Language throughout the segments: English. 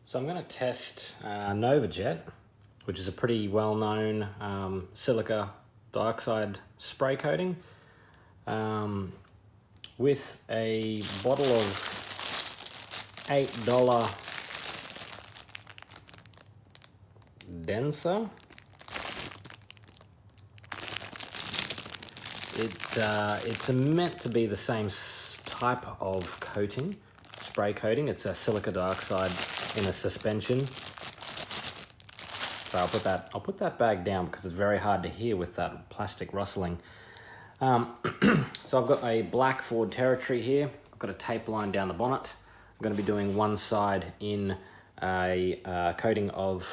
So I'm going to test NovaJet, which is a pretty well-known silica dioxide spray coating, with a bottle of $8 Densa. It's meant to be the same type of coating, spray coating. It's a silica dioxide in a suspension. So I'll put that bag down because it's very hard to hear with that plastic rustling. So I've got a black Ford Territory here. I've got a tape line down the bonnet. I'm going to be doing one side in a coating of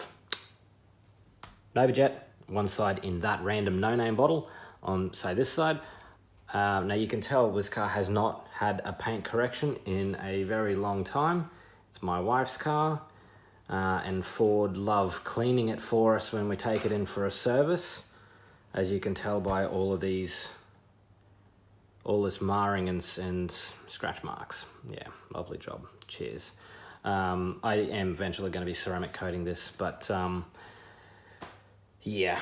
NovaJet, one side in that random no-name bottle on, say, this side. Now you can tell this car has not had a paint correction in a very long time. It's my wife's car, and Ford love cleaning it for us when we take it in for a service, as you can tell by all this marring and scratch marks. Yeah, lovely job. Cheers. I am eventually going to be ceramic coating this, but yeah.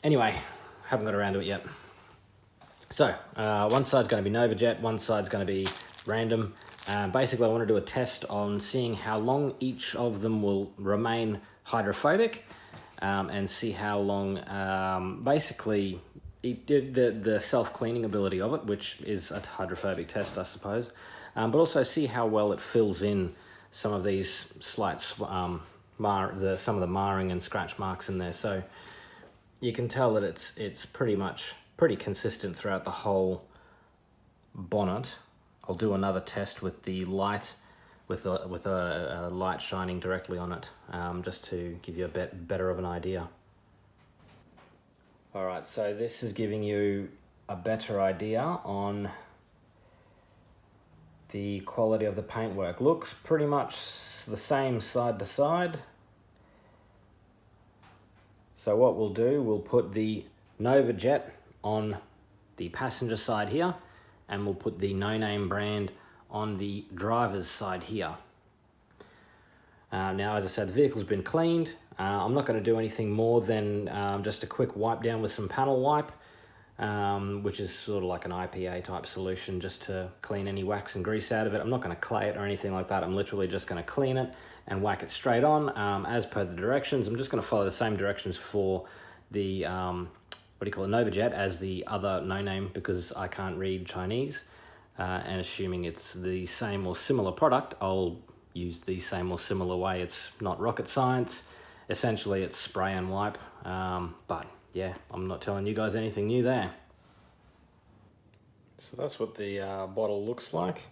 Anyway, haven't got around to it yet. So, one side's going to be NovaJet, one side's going to be random. Basically, I want to do a test on seeing how long each of them will remain hydrophobic, and see how long, basically, the self-cleaning ability of it, which is a hydrophobic test, I suppose, but also see how well it fills in some of these slight, some of the marring and scratch marks in there. So you can tell that it's pretty consistent throughout the whole bonnet. I'll do another test with the light, with a light shining directly on it, just to give you a bit better of an idea. All right, so this is giving you a better idea on the quality of the paintwork. Looks pretty much the same side to side. So what we'll do, we'll put the NovaJet on the passenger side here, and we'll put the no-name brand on the driver's side here. Now, as I said, the vehicle's been cleaned. I'm not going to do anything more than just a quick wipe down with some panel wipe, which is sort of like an IPA type solution, just to clean any wax and grease out of it. I'm not going to clay it or anything like that. I'm literally just going to clean it and whack it straight on, as per the directions. I'm just going to follow the same directions for the NovaJet as the other no-name, because I can't read Chinese, and assuming it's the same or similar product, I'll use the same or similar way. It's not rocket science. Essentially, it's spray and wipe, but yeah, I'm not telling you guys anything new there. So that's what the bottle looks like.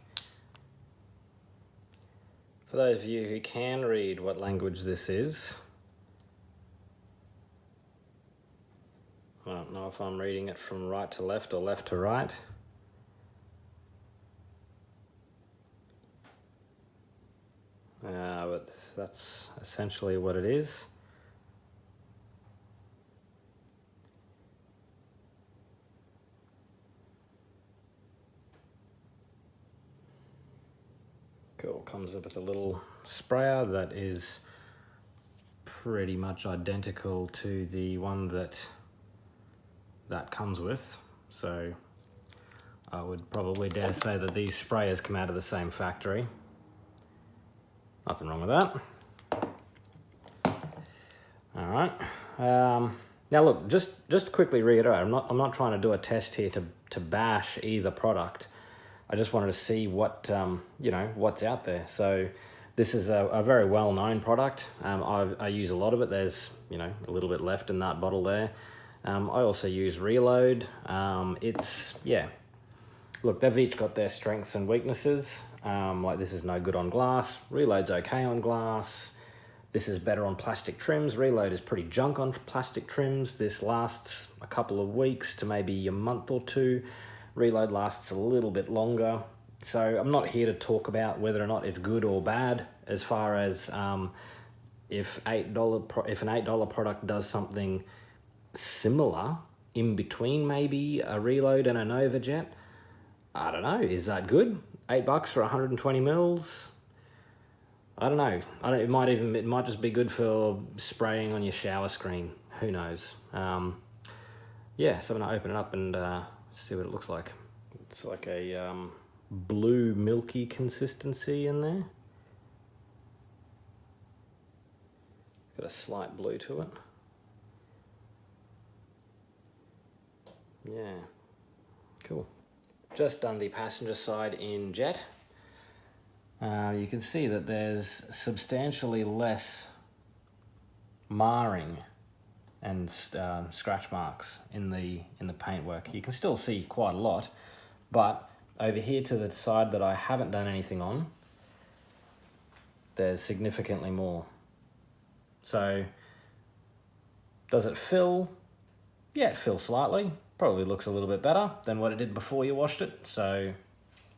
For those of you who can read what language this is, I don't know if I'm reading it from right to left or left to right. But that's essentially what it is. Cool, comes up with a little sprayer that is pretty much identical to the one that comes with. So I would probably dare say that these sprayers come out of the same factory. Nothing wrong with that. All right. Now look, just to quickly reiterate, I'm not trying to do a test here to bash either product. I just wanted to see what what's out there. So this is a very well-known product. I use a lot of it. There's a little bit left in that bottle there. I also use Reload. Look, they've each got their strengths and weaknesses. Like, this is no good on glass. Reload's okay on glass. This is better on plastic trims. Reload is pretty junk on plastic trims. This lasts a couple of weeks to maybe a month or two. Reload lasts a little bit longer. So I'm not here to talk about whether or not it's good or bad, as far as if an $8 product does something similar in between maybe a Reload and a NovaJet. I don't know, is that good? $8 for 120 mils? I don't know. It might just be good for spraying on your shower screen. Who knows? Yeah, so I'm gonna open it up and see what it looks like. It's like a blue milky consistency in there. Got a slight blue to it. Yeah, cool. Just done the passenger side in jet. You can see that there's substantially less marring and scratch marks in the paintwork. You can still see quite a lot, but over here to the side that I haven't done anything on, there's significantly more. So, does it fill? Yeah, it fills slightly. Probably looks a little bit better than what it did before you washed it. So,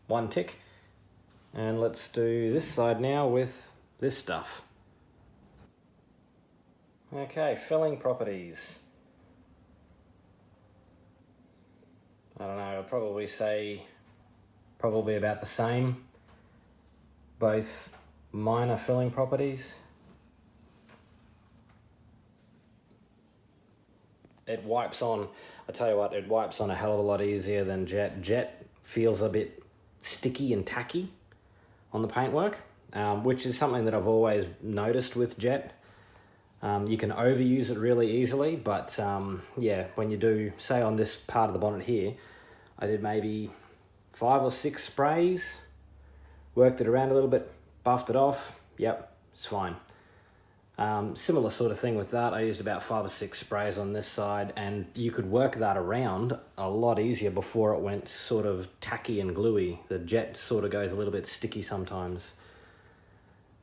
one tick. And let's do this side now with this stuff. Okay, filling properties. I don't know, I'd probably say probably about the same. Both minor filling properties. It wipes on, I tell you what, it wipes on a hell of a lot easier than jet. Jet feels a bit sticky and tacky on the paintwork, which is something that I've always noticed with jet. You can overuse it really easily, but yeah, when you do, say on this part of the bonnet here, I did maybe 5 or 6 sprays, worked it around a little bit, buffed it off, yep, it's fine. Similar sort of thing with that. I used about 5 or 6 sprays on this side, and you could work that around a lot easier before it went sort of tacky and gluey. The jet sort of goes a little bit sticky sometimes.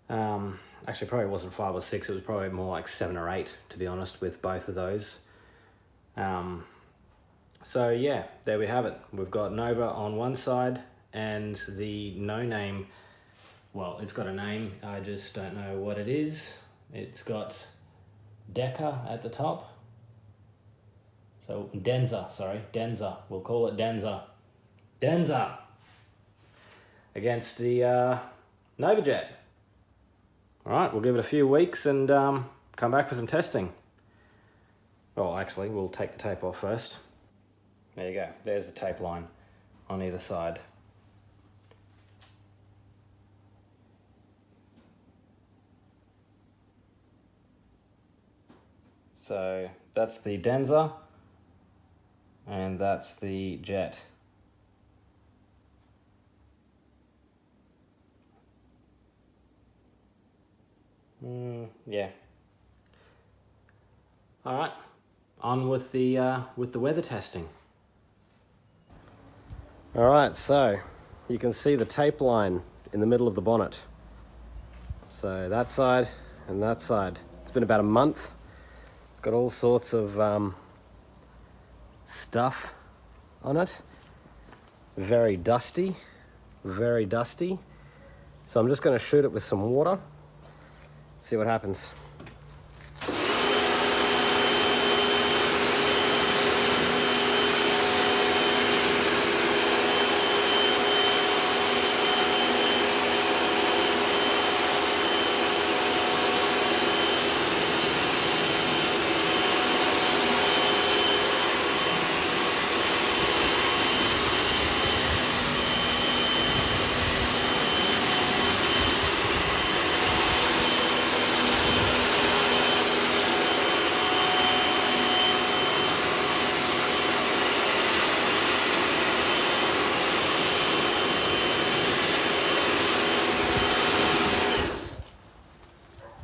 Actually, probably wasn't 5 or 6, it was probably more like 7 or 8, to be honest, with both of those. So yeah, there we have it. We've got Nova on one side and the no name, well, it's got a name, I just don't know what it is. It's got Deca at the top. So Densa, sorry, Densa. We'll call it Densa. Densa! Against the NovaJet. Alright, we'll give it a few weeks and come back for some testing. Well, actually, we'll take the tape off first. There you go, there's the tape line on either side. So that's the Densa and that's the jet. Yeah. All right, on with the weather testing. All right, so you can see the tape line in the middle of the bonnet. So that side and that side. It's been about a month. It's got all sorts of stuff on it. Very dusty, very dusty. So I'm just going to shoot it with some water. See what happens.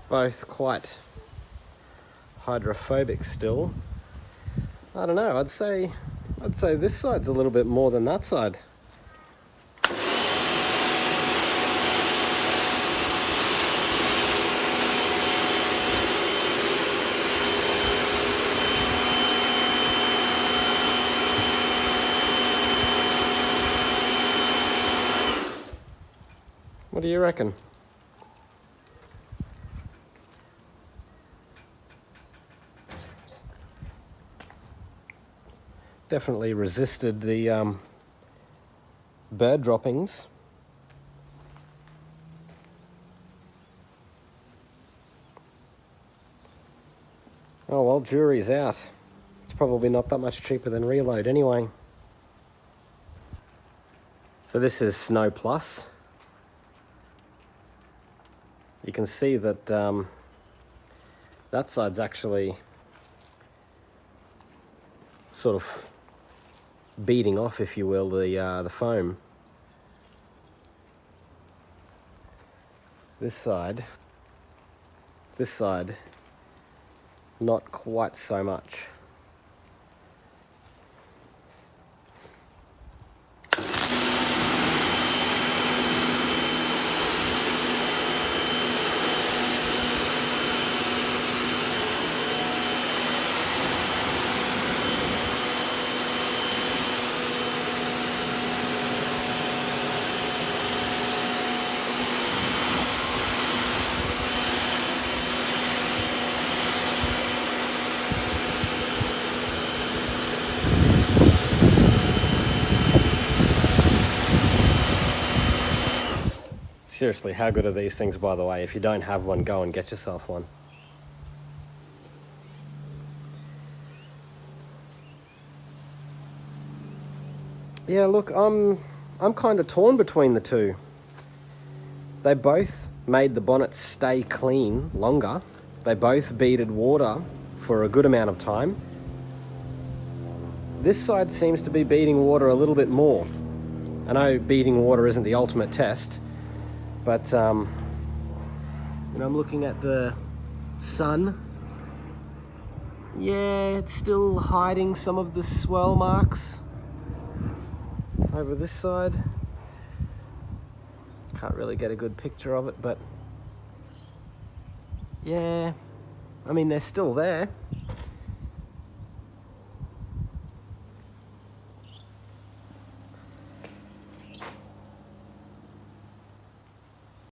Both quite hydrophobic still. I don't know, I'd say this side's a little bit more than that side. What do you reckon? Definitely resisted the bird droppings. Oh well, jury's out. It's probably not that much cheaper than Reload anyway. So this is Snow Plus. You can see that that side's actually sort of beading off, if you will, the foam. This side, not quite so much. Seriously, how good are these things, by the way? If you don't have one, go and get yourself one. Yeah, look, I'm kind of torn between the two. They both made the bonnet stay clean longer. They both beaded water for a good amount of time. This side seems to be beading water a little bit more. I know beading water isn't the ultimate test, but I'm looking at the sun. Yeah, it's still hiding some of the swell marks over this side. Can't really get a good picture of it, but yeah, I mean, they're still there.